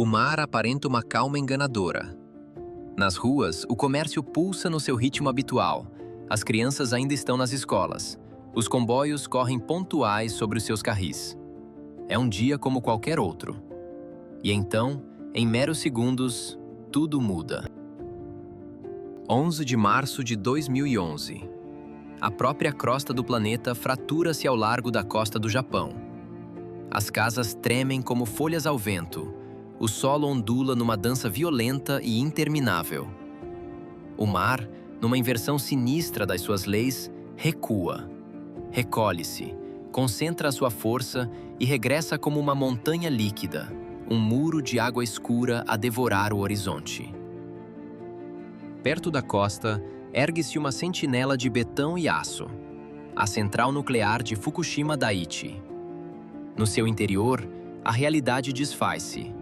O mar aparenta uma calma enganadora. Nas ruas, o comércio pulsa no seu ritmo habitual. As crianças ainda estão nas escolas. Os comboios correm pontuais sobre os seus carris. É um dia como qualquer outro. E então, em meros segundos, tudo muda. 11 de março de 2011. A própria crosta do planeta fratura-se ao largo da costa do Japão. As casas tremem como folhas ao vento. O solo ondula numa dança violenta e interminável. O mar, numa inversão sinistra das suas leis, recua. Recolhe-se, concentra a sua força e regressa como uma montanha líquida, um muro de água escura a devorar o horizonte. Perto da costa, ergue-se uma sentinela de betão e aço, a central nuclear de Fukushima Daiichi. No seu interior, a realidade desfaz-se.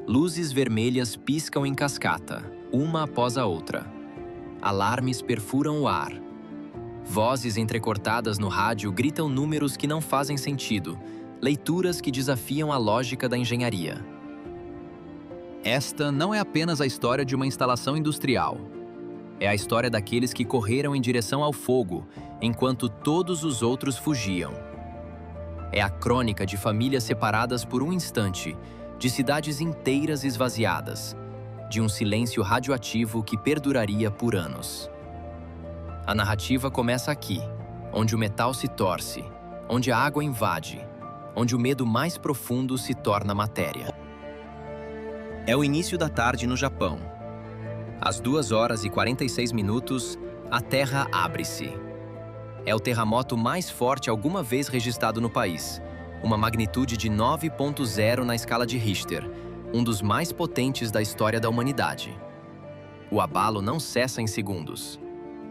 Luzes vermelhas piscam em cascata, uma após a outra. Alarmes perfuram o ar. Vozes entrecortadas no rádio gritam números que não fazem sentido, leituras que desafiam a lógica da engenharia. Esta não é apenas a história de uma instalação industrial. É a história daqueles que correram em direção ao fogo, enquanto todos os outros fugiam. É a crônica de famílias separadas por um instante, de cidades inteiras esvaziadas, de um silêncio radioativo que perduraria por anos. A narrativa começa aqui, onde o metal se torce, onde a água invade, onde o medo mais profundo se torna matéria. É o início da tarde no Japão. Às 2h46, a Terra abre-se. É o terremoto mais forte alguma vez registrado no país, uma magnitude de 9.0 na escala de Richter, um dos mais potentes da história da humanidade. O abalo não cessa em segundos.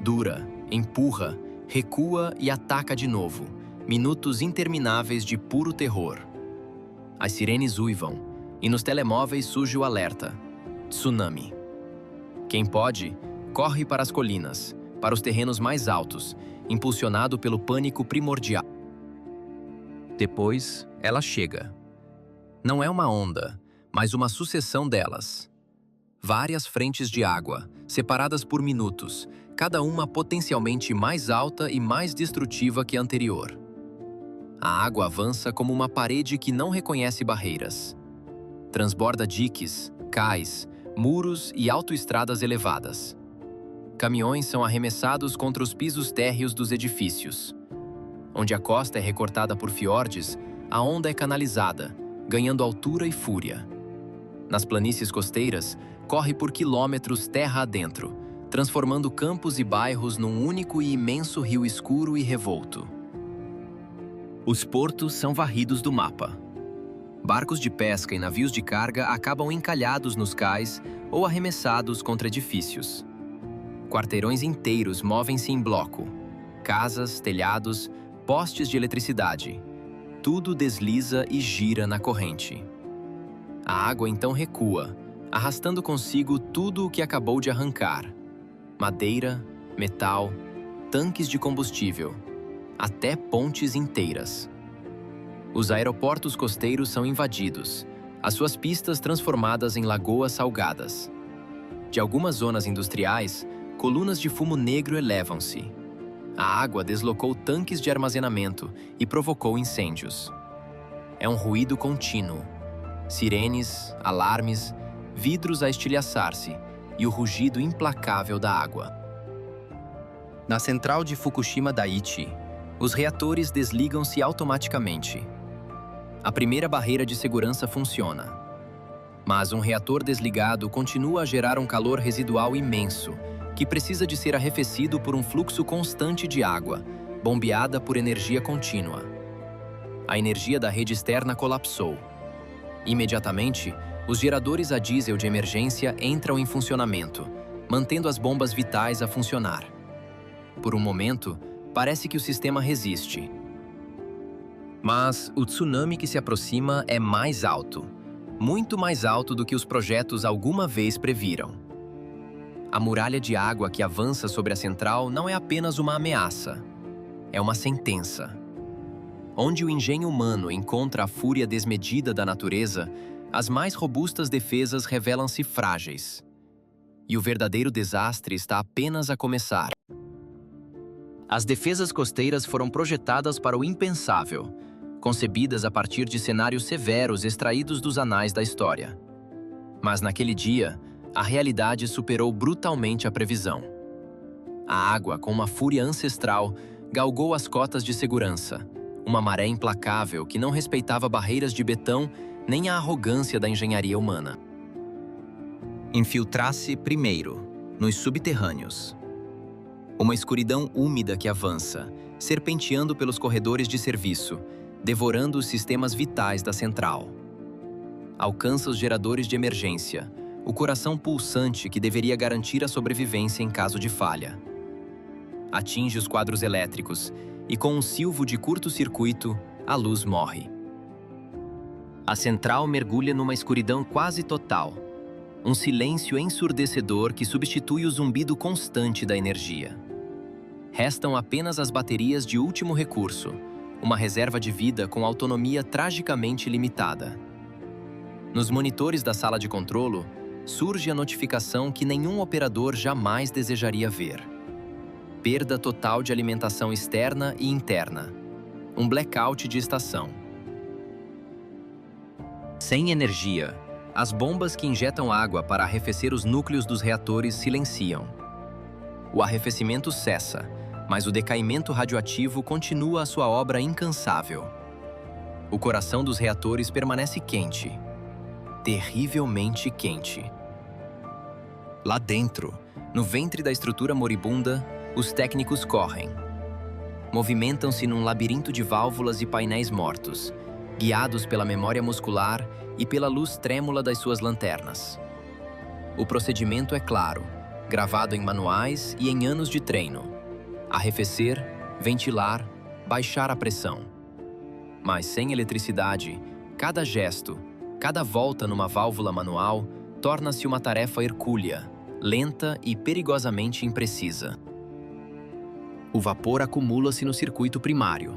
Dura, empurra, recua e ataca de novo, minutos intermináveis de puro terror. As sirenes uivam, e nos telemóveis surge o alerta: tsunami. Quem pode, corre para as colinas, para os terrenos mais altos, impulsionado pelo pânico primordial. Depois, ela chega. Não é uma onda, mas uma sucessão delas. Várias frentes de água, separadas por minutos, cada uma potencialmente mais alta e mais destrutiva que a anterior. A água avança como uma parede que não reconhece barreiras. Transborda diques, cais, muros e autoestradas elevadas. Caminhões são arremessados contra os pisos térreos dos edifícios. Onde a costa é recortada por fiordes, a onda é canalizada, ganhando altura e fúria. Nas planícies costeiras, corre por quilômetros terra adentro, transformando campos e bairros num único e imenso rio escuro e revolto. Os portos são varridos do mapa. Barcos de pesca e navios de carga acabam encalhados nos cais ou arremessados contra edifícios. Quarteirões inteiros movem-se em bloco. Casas, telhados, postes de eletricidade. Tudo desliza e gira na corrente. A água então recua, arrastando consigo tudo o que acabou de arrancar. Madeira, metal, tanques de combustível, até pontes inteiras. Os aeroportos costeiros são invadidos, as suas pistas transformadas em lagoas salgadas. De algumas zonas industriais, colunas de fumo negro elevam-se. A água deslocou tanques de armazenamento e provocou incêndios. É um ruído contínuo. Sirenes, alarmes, vidros a estilhaçar-se e o rugido implacável da água. Na central de Fukushima Daiichi, os reatores desligam-se automaticamente. A primeira barreira de segurança funciona. Mas um reator desligado continua a gerar um calor residual imenso, que precisa de ser arrefecido por um fluxo constante de água, bombeada por energia contínua. A energia da rede externa colapsou. Imediatamente, os geradores a diesel de emergência entram em funcionamento, mantendo as bombas vitais a funcionar. Por um momento, parece que o sistema resiste. Mas o tsunami que se aproxima é mais alto, muito mais alto do que os projetos alguma vez previram. A muralha de água que avança sobre a central não é apenas uma ameaça, é uma sentença. Onde o engenho humano encontra a fúria desmedida da natureza, as mais robustas defesas revelam-se frágeis. E o verdadeiro desastre está apenas a começar. As defesas costeiras foram projetadas para o impensável, concebidas a partir de cenários severos extraídos dos anais da história. Mas naquele dia, a realidade superou brutalmente a previsão. A água, com uma fúria ancestral, galgou as cotas de segurança, uma maré implacável que não respeitava barreiras de betão nem a arrogância da engenharia humana. Infiltrar-se primeiro, nos subterrâneos. Uma escuridão úmida que avança, serpenteando pelos corredores de serviço, devorando os sistemas vitais da central. Alcança os geradores de emergência, o coração pulsante que deveria garantir a sobrevivência em caso de falha. Atinge os quadros elétricos e, com um silvo de curto-circuito, a luz morre. A central mergulha numa escuridão quase total, um silêncio ensurdecedor que substitui o zumbido constante da energia. Restam apenas as baterias de último recurso, uma reserva de vida com autonomia tragicamente limitada. Nos monitores da sala de controlo, surge a notificação que nenhum operador jamais desejaria ver. Perda total de alimentação externa e interna. Um blackout de estação. Sem energia, as bombas que injetam água para arrefecer os núcleos dos reatores silenciam. O arrefecimento cessa, mas o decaimento radioativo continua a sua obra incansável. O coração dos reatores permanece quente. Terrivelmente quente. Lá dentro, no ventre da estrutura moribunda, os técnicos correm. Movimentam-se num labirinto de válvulas e painéis mortos, guiados pela memória muscular e pela luz trêmula das suas lanternas. O procedimento é claro, gravado em manuais e em anos de treino. Arrefecer, ventilar, baixar a pressão. Mas sem eletricidade, cada gesto, cada volta numa válvula manual torna-se uma tarefa hercúlea, lenta e perigosamente imprecisa. O vapor acumula-se no circuito primário.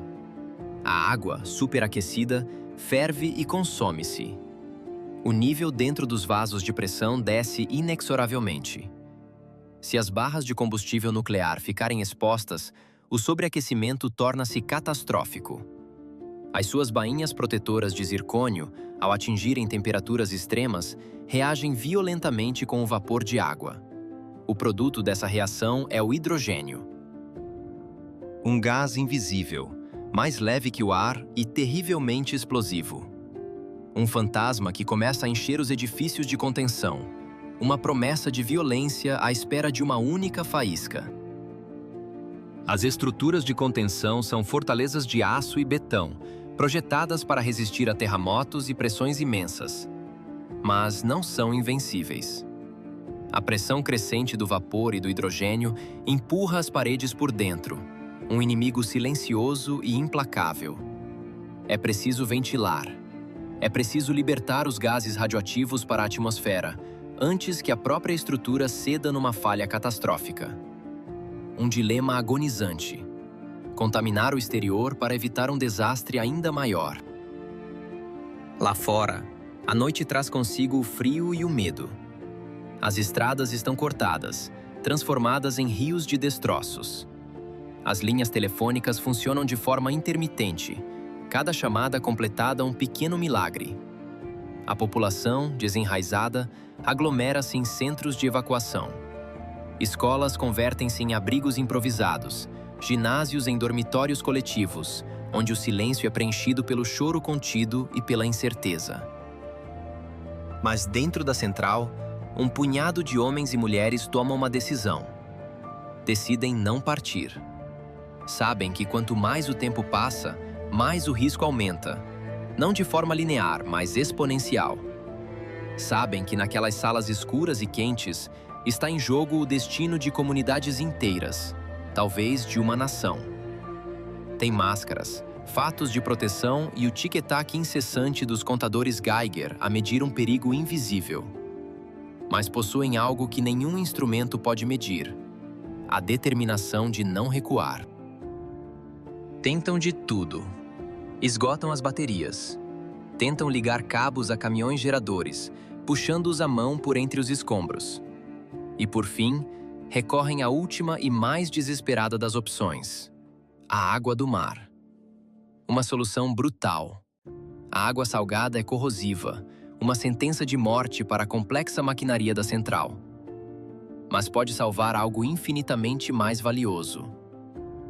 A água, superaquecida, ferve e consome-se. O nível dentro dos vasos de pressão desce inexoravelmente. Se as barras de combustível nuclear ficarem expostas, o sobreaquecimento torna-se catastrófico. As suas bainhas protetoras de zircônio, ao atingirem temperaturas extremas, reagem violentamente com o vapor de água. O produto dessa reação é o hidrogênio. Um gás invisível, mais leve que o ar e terrivelmente explosivo. Um fantasma que começa a encher os edifícios de contenção. Uma promessa de violência à espera de uma única faísca. As estruturas de contenção são fortalezas de aço e betão, projetadas para resistir a terremotos e pressões imensas. Mas não são invencíveis. A pressão crescente do vapor e do hidrogênio empurra as paredes por dentro, um inimigo silencioso e implacável. É preciso ventilar. É preciso libertar os gases radioativos para a atmosfera, antes que a própria estrutura ceda numa falha catastrófica. Um dilema agonizante. Contaminar o exterior para evitar um desastre ainda maior. Lá fora, a noite traz consigo o frio e o medo. As estradas estão cortadas, transformadas em rios de destroços. As linhas telefônicas funcionam de forma intermitente, cada chamada completada um pequeno milagre. A população, desenraizada, aglomera-se em centros de evacuação. Escolas convertem-se em abrigos improvisados, ginásios em dormitórios coletivos, onde o silêncio é preenchido pelo choro contido e pela incerteza. Mas dentro da central, um punhado de homens e mulheres toma uma decisão. Decidem não partir. Sabem que quanto mais o tempo passa, mais o risco aumenta. Não de forma linear, mas exponencial. Sabem que naquelas salas escuras e quentes está em jogo o destino de comunidades inteiras, talvez de uma nação. Tem máscaras, fatos de proteção e o tic-tac incessante dos contadores Geiger a medir um perigo invisível. Mas possuem algo que nenhum instrumento pode medir: a determinação de não recuar. Tentam de tudo. Esgotam as baterias. Tentam ligar cabos a caminhões geradores, puxando-os à mão por entre os escombros. E, por fim, recorrem à última e mais desesperada das opções: a água do mar. Uma solução brutal. A água salgada é corrosiva, uma sentença de morte para a complexa maquinaria da central. Mas pode salvar algo infinitamente mais valioso: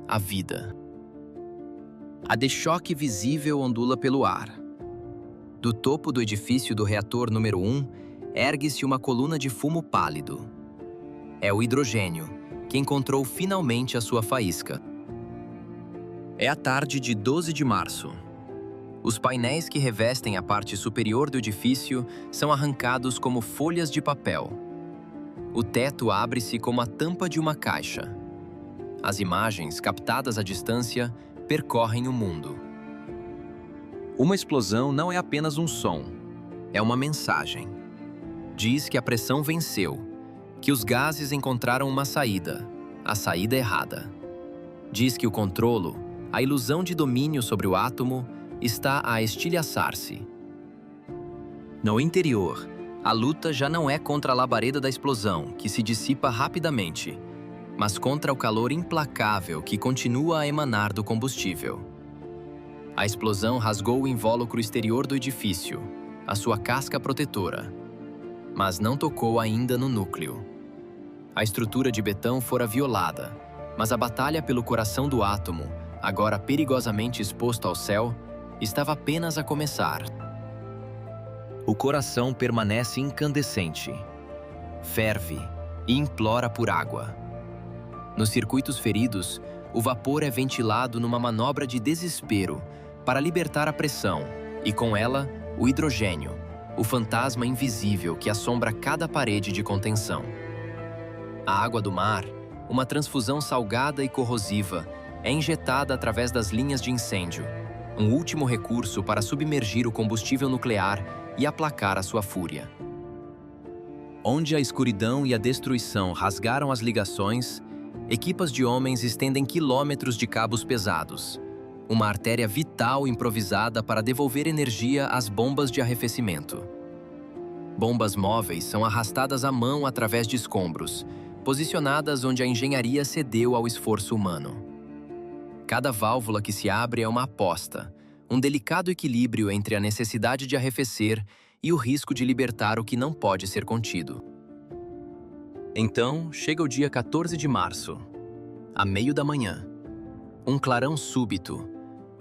a vida. A de choque visível ondula pelo ar. Do topo do edifício do reator número 1, ergue-se uma coluna de fumo pálido. É o hidrogênio, que encontrou finalmente a sua faísca. É a tarde de 12 de março. Os painéis que revestem a parte superior do edifício são arrancados como folhas de papel. O teto abre-se como a tampa de uma caixa. As imagens, captadas à distância, percorrem o mundo. Uma explosão não é apenas um som, é uma mensagem. Diz que a pressão venceu, que os gases encontraram uma saída, a saída errada. Diz que o controlo, a ilusão de domínio sobre o átomo, está a estilhaçar-se. No interior, a luta já não é contra a labareda da explosão, que se dissipa rapidamente, mas contra o calor implacável que continua a emanar do combustível. A explosão rasgou o invólucro exterior do edifício, a sua casca protetora, mas não tocou ainda no núcleo. A estrutura de betão fora violada, mas a batalha pelo coração do átomo, agora perigosamente exposto ao céu, estava apenas a começar. O coração permanece incandescente, ferve e implora por água. Nos circuitos feridos, o vapor é ventilado numa manobra de desespero para libertar a pressão e, com ela, o hidrogênio, o fantasma invisível que assombra cada parede de contenção. A água do mar, uma transfusão salgada e corrosiva, é injetada através das linhas de incêndio, um último recurso para submergir o combustível nuclear e aplacar a sua fúria. Onde a escuridão e a destruição rasgaram as ligações, equipas de homens estendem quilômetros de cabos pesados, uma artéria vital improvisada para devolver energia às bombas de arrefecimento. Bombas móveis são arrastadas à mão através de escombros, posicionadas onde a engenharia cedeu ao esforço humano. Cada válvula que se abre é uma aposta, um delicado equilíbrio entre a necessidade de arrefecer e o risco de libertar o que não pode ser contido. Então, chega o dia 14 de março, a meio da manhã. Um clarão súbito,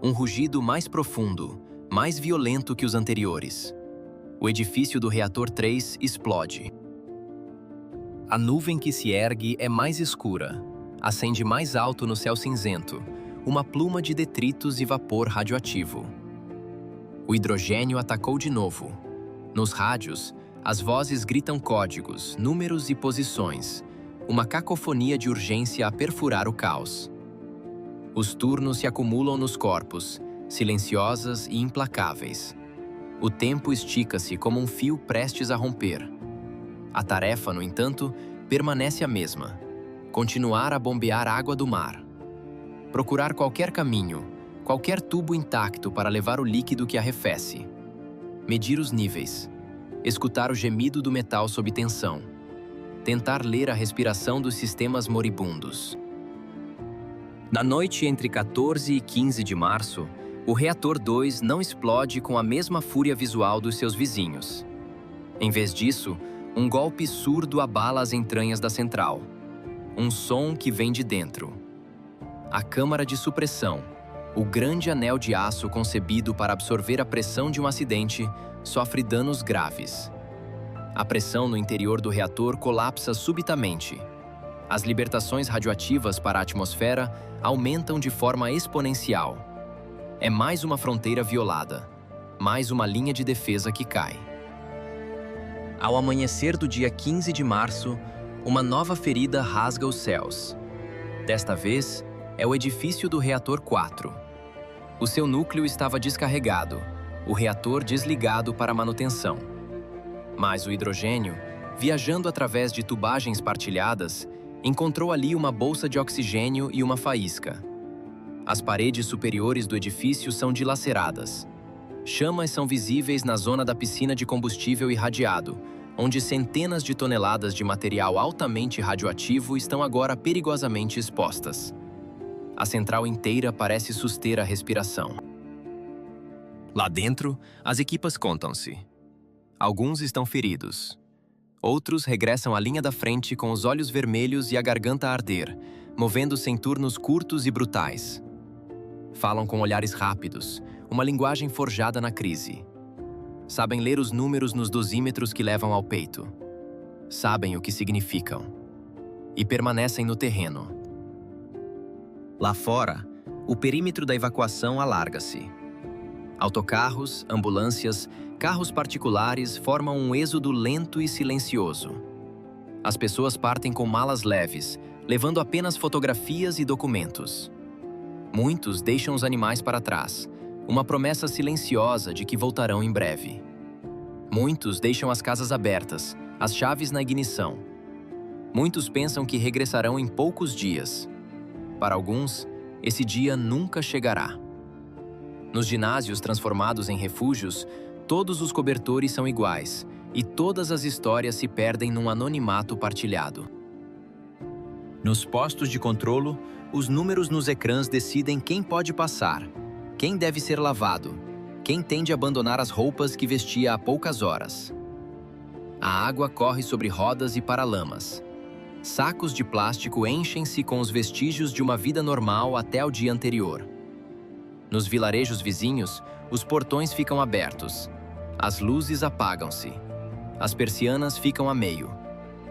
um rugido mais profundo, mais violento que os anteriores. O edifício do reator 3 explode. A nuvem que se ergue é mais escura, acende mais alto no céu cinzento, uma pluma de detritos e vapor radioativo. O hidrogênio atacou de novo. Nos rádios, as vozes gritam códigos, números e posições, uma cacofonia de urgência a perfurar o caos. Os turnos se acumulam nos corpos, silenciosas e implacáveis. O tempo estica-se como um fio prestes a romper. A tarefa, no entanto, permanece a mesma: continuar a bombear água do mar. Procurar qualquer caminho, qualquer tubo intacto para levar o líquido que arrefece. Medir os níveis. Escutar o gemido do metal sob tensão. Tentar ler a respiração dos sistemas moribundos. Na noite entre 14 e 15 de março, o reator 2 não explode com a mesma fúria visual dos seus vizinhos. Em vez disso, um golpe surdo abala as entranhas da central. Um som que vem de dentro. A câmara de supressão, o grande anel de aço concebido para absorver a pressão de um acidente, sofre danos graves. A pressão no interior do reator colapsa subitamente. As libertações radioativas para a atmosfera aumentam de forma exponencial. É mais uma fronteira violada, mais uma linha de defesa que cai. Ao amanhecer do dia 15 de março, uma nova ferida rasga os céus. Desta vez, é o edifício do reator 4. O seu núcleo estava descarregado, o reator desligado para manutenção. Mas o hidrogênio, viajando através de tubagens partilhadas, encontrou ali uma bolsa de oxigênio e uma faísca. As paredes superiores do edifício são dilaceradas. Chamas são visíveis na zona da piscina de combustível irradiado, onde centenas de toneladas de material altamente radioativo estão agora perigosamente expostas. A central inteira parece suster a respiração. Lá dentro, as equipas contam-se. Alguns estão feridos. Outros regressam à linha da frente com os olhos vermelhos e a garganta a arder, movendo-se em turnos curtos e brutais. Falam com olhares rápidos, uma linguagem forjada na crise. Sabem ler os números nos dosímetros que levam ao peito. Sabem o que significam. E permanecem no terreno. Lá fora, o perímetro da evacuação alarga-se. Autocarros, ambulâncias, carros particulares formam um êxodo lento e silencioso. As pessoas partem com malas leves, levando apenas fotografias e documentos. Muitos deixam os animais para trás, uma promessa silenciosa de que voltarão em breve. Muitos deixam as casas abertas, as chaves na ignição. Muitos pensam que regressarão em poucos dias. Para alguns, esse dia nunca chegará. Nos ginásios transformados em refúgios, todos os cobertores são iguais e todas as histórias se perdem num anonimato partilhado. Nos postos de controlo, os números nos ecrãs decidem quem pode passar, quem deve ser lavado, quem tem de abandonar as roupas que vestia há poucas horas. A água corre sobre rodas e paralamas. Sacos de plástico enchem-se com os vestígios de uma vida normal até o dia anterior. Nos vilarejos vizinhos, os portões ficam abertos. As luzes apagam-se. As persianas ficam a meio.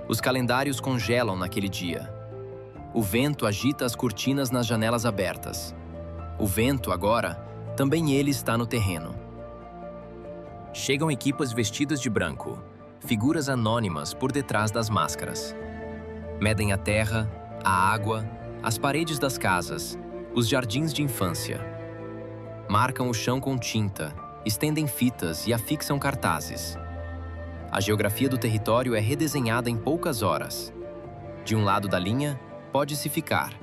Os calendários congelam naquele dia. O vento agita as cortinas nas janelas abertas. O vento, agora, também ele está no terreno. Chegam equipas vestidas de branco, figuras anônimas por detrás das máscaras. Medem a terra, a água, as paredes das casas, os jardins de infância. Marcam o chão com tinta, estendem fitas e afixam cartazes. A geografia do território é redesenhada em poucas horas. De um lado da linha, pode-se ficar,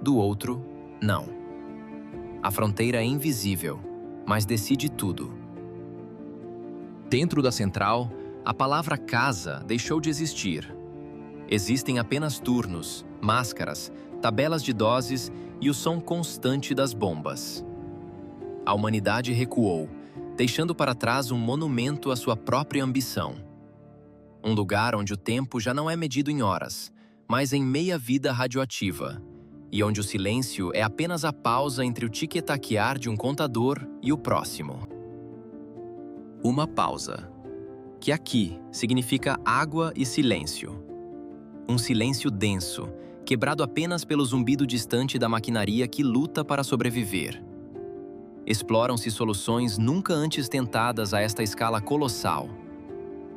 do outro, não. A fronteira é invisível, mas decide tudo. Dentro da central, a palavra casa deixou de existir. Existem apenas turnos, máscaras, tabelas de doses e o som constante das bombas. A humanidade recuou, deixando para trás um monumento à sua própria ambição. Um lugar onde o tempo já não é medido em horas, mas em meia-vida radioativa, e onde o silêncio é apenas a pausa entre o tique-taquear de um contador e o próximo. Uma pausa, que aqui significa água e silêncio. Um silêncio denso, quebrado apenas pelo zumbido distante da maquinaria que luta para sobreviver. Exploram-se soluções nunca antes tentadas a esta escala colossal.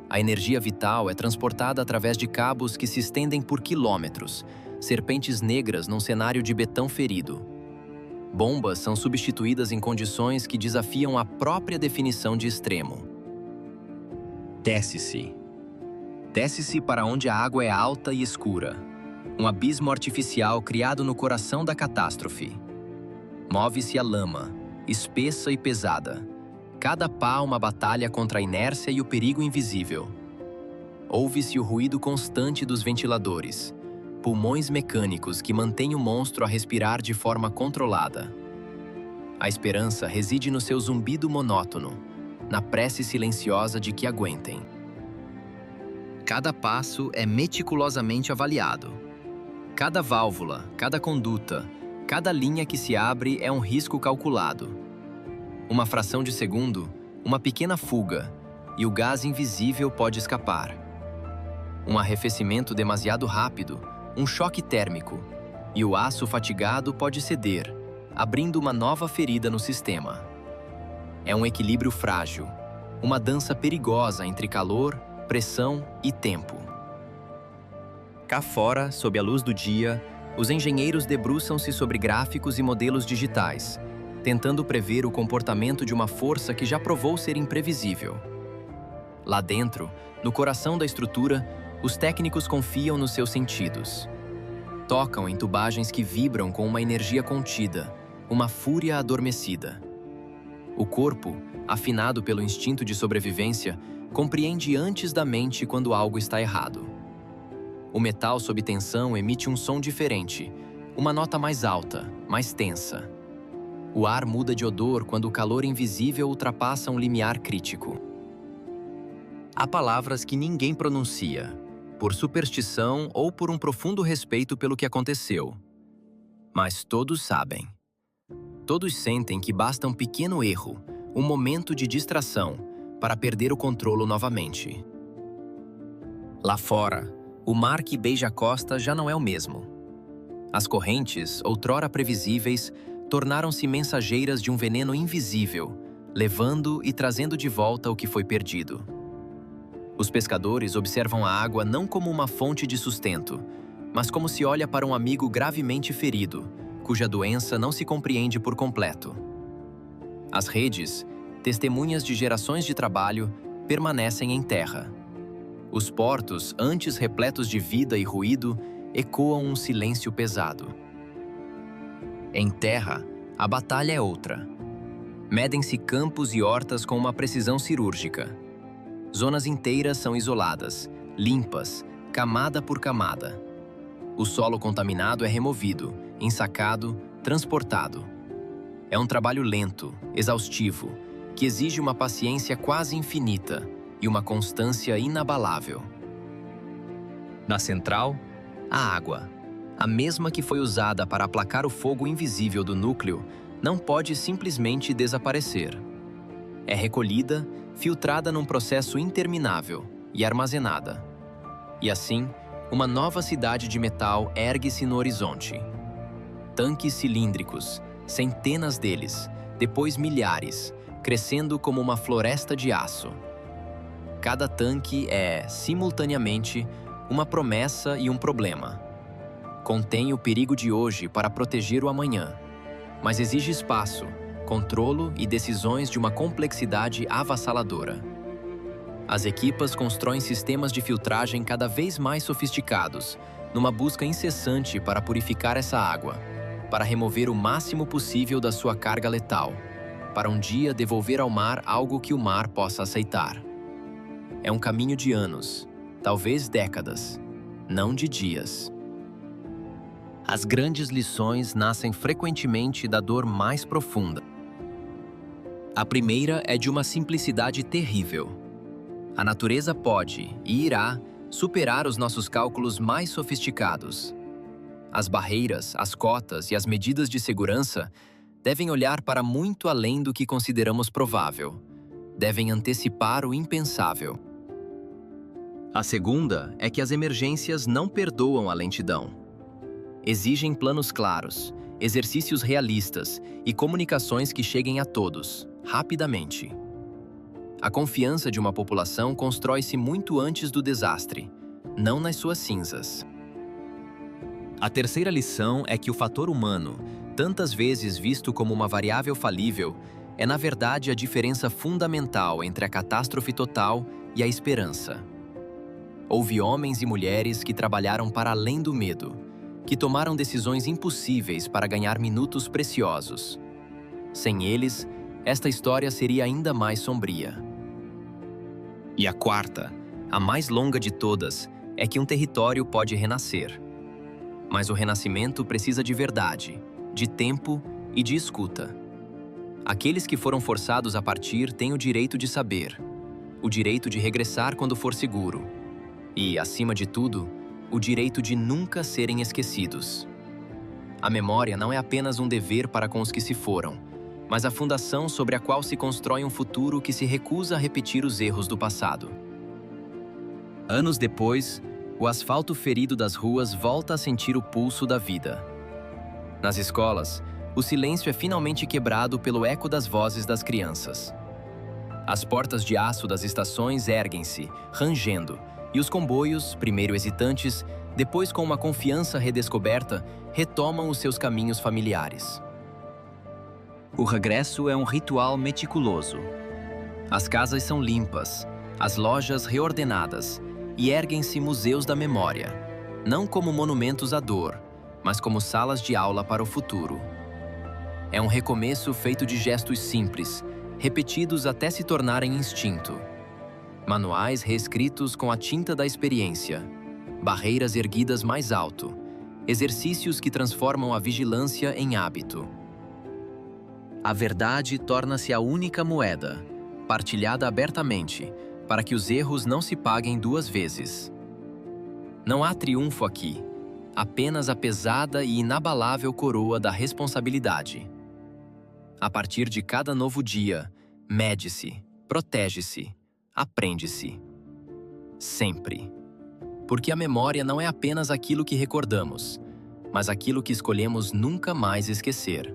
A energia vital é transportada através de cabos que se estendem por quilômetros, serpentes negras num cenário de betão ferido. Bombas são substituídas em condições que desafiam a própria definição de extremo. Desce-se. Desce-se para onde a água é alta e escura. Um abismo artificial criado no coração da catástrofe. Move-se a lama, espessa e pesada. Cada pá uma batalha contra a inércia e o perigo invisível. Ouve-se o ruído constante dos ventiladores, pulmões mecânicos que mantêm o monstro a respirar de forma controlada. A esperança reside no seu zumbido monótono, na prece silenciosa de que aguentem. Cada passo é meticulosamente avaliado. Cada válvula, cada conduta, cada linha que se abre é um risco calculado. Uma fração de segundo, uma pequena fuga, e o gás invisível pode escapar. Um arrefecimento demasiado rápido, um choque térmico, e o aço fatigado pode ceder, abrindo uma nova ferida no sistema. É um equilíbrio frágil, uma dança perigosa entre calor, pressão e tempo. Cá fora, sob a luz do dia, os engenheiros debruçam-se sobre gráficos e modelos digitais, tentando prever o comportamento de uma força que já provou ser imprevisível. Lá dentro, no coração da estrutura, os técnicos confiam nos seus sentidos. Tocam em tubagens que vibram com uma energia contida, uma fúria adormecida. O corpo, afinado pelo instinto de sobrevivência, compreende antes da mente quando algo está errado. O metal sob tensão emite um som diferente, uma nota mais alta, mais tensa. O ar muda de odor quando o calor invisível ultrapassa um limiar crítico. Há palavras que ninguém pronuncia, por superstição ou por um profundo respeito pelo que aconteceu. Mas todos sabem. Todos sentem que basta um pequeno erro, um momento de distração, para perder o controle novamente. Lá fora, o mar que beija a costa já não é o mesmo. As correntes, outrora previsíveis, tornaram-se mensageiras de um veneno invisível, levando e trazendo de volta o que foi perdido. Os pescadores observam a água não como uma fonte de sustento, mas como se olha para um amigo gravemente ferido, cuja doença não se compreende por completo. As redes, testemunhas de gerações de trabalho, permanecem em terra. Os portos, antes repletos de vida e ruído, ecoam um silêncio pesado. Em terra, a batalha é outra. Medem-se campos e hortas com uma precisão cirúrgica. Zonas inteiras são isoladas, limpas, camada por camada. O solo contaminado é removido, ensacado, transportado. É um trabalho lento, exaustivo, que exige uma paciência quase infinita e uma constância inabalável. Na central, a água, a mesma que foi usada para aplacar o fogo invisível do núcleo, não pode simplesmente desaparecer. É recolhida, filtrada num processo interminável e armazenada. E assim, uma nova cidade de metal ergue-se no horizonte. Tanques cilíndricos, centenas deles, depois milhares, crescendo como uma floresta de aço. Cada tanque é, simultaneamente, uma promessa e um problema. Contém o perigo de hoje para proteger o amanhã, mas exige espaço, controlo e decisões de uma complexidade avassaladora. As equipas constroem sistemas de filtragem cada vez mais sofisticados, numa busca incessante para purificar essa água, para remover o máximo possível da sua carga letal, para um dia devolver ao mar algo que o mar possa aceitar. É um caminho de anos, talvez décadas, não de dias. As grandes lições nascem frequentemente da dor mais profunda. A primeira é de uma simplicidade terrível. A natureza pode, e irá, superar os nossos cálculos mais sofisticados. As barreiras, as cotas e as medidas de segurança devem olhar para muito além do que consideramos provável. Devem antecipar o impensável. A segunda é que as emergências não perdoam a lentidão. Exigem planos claros, exercícios realistas e comunicações que cheguem a todos, rapidamente. A confiança de uma população constrói-se muito antes do desastre, não nas suas cinzas. A terceira lição é que o fator humano, tantas vezes visto como uma variável falível, é na verdade a diferença fundamental entre a catástrofe total e a esperança. Houve homens e mulheres que trabalharam para além do medo, que tomaram decisões impossíveis para ganhar minutos preciosos. Sem eles, esta história seria ainda mais sombria. E a quarta, a mais longa de todas, é que um território pode renascer. Mas o renascimento precisa de verdade, de tempo e de escuta. Aqueles que foram forçados a partir têm o direito de saber, o direito de regressar quando for seguro e, acima de tudo, o direito de nunca serem esquecidos. A memória não é apenas um dever para com os que se foram, mas a fundação sobre a qual se constrói um futuro que se recusa a repetir os erros do passado. Anos depois, o asfalto ferido das ruas volta a sentir o pulso da vida. Nas escolas, o silêncio é finalmente quebrado pelo eco das vozes das crianças. As portas de aço das estações erguem-se, rangendo, e os comboios, primeiro hesitantes, depois com uma confiança redescoberta, retomam os seus caminhos familiares. O regresso é um ritual meticuloso. As casas são limpas, as lojas reordenadas, e erguem-se museus da memória, não como monumentos à dor, mas como salas de aula para o futuro. É um recomeço feito de gestos simples, repetidos até se tornarem instinto. Manuais reescritos com a tinta da experiência. Barreiras erguidas mais alto. Exercícios que transformam a vigilância em hábito. A verdade torna-se a única moeda, partilhada abertamente, para que os erros não se paguem duas vezes. Não há triunfo aqui, apenas a pesada e inabalável coroa da responsabilidade. A partir de cada novo dia, mede-se, protege-se, aprende-se. Sempre. Porque a memória não é apenas aquilo que recordamos, mas aquilo que escolhemos nunca mais esquecer.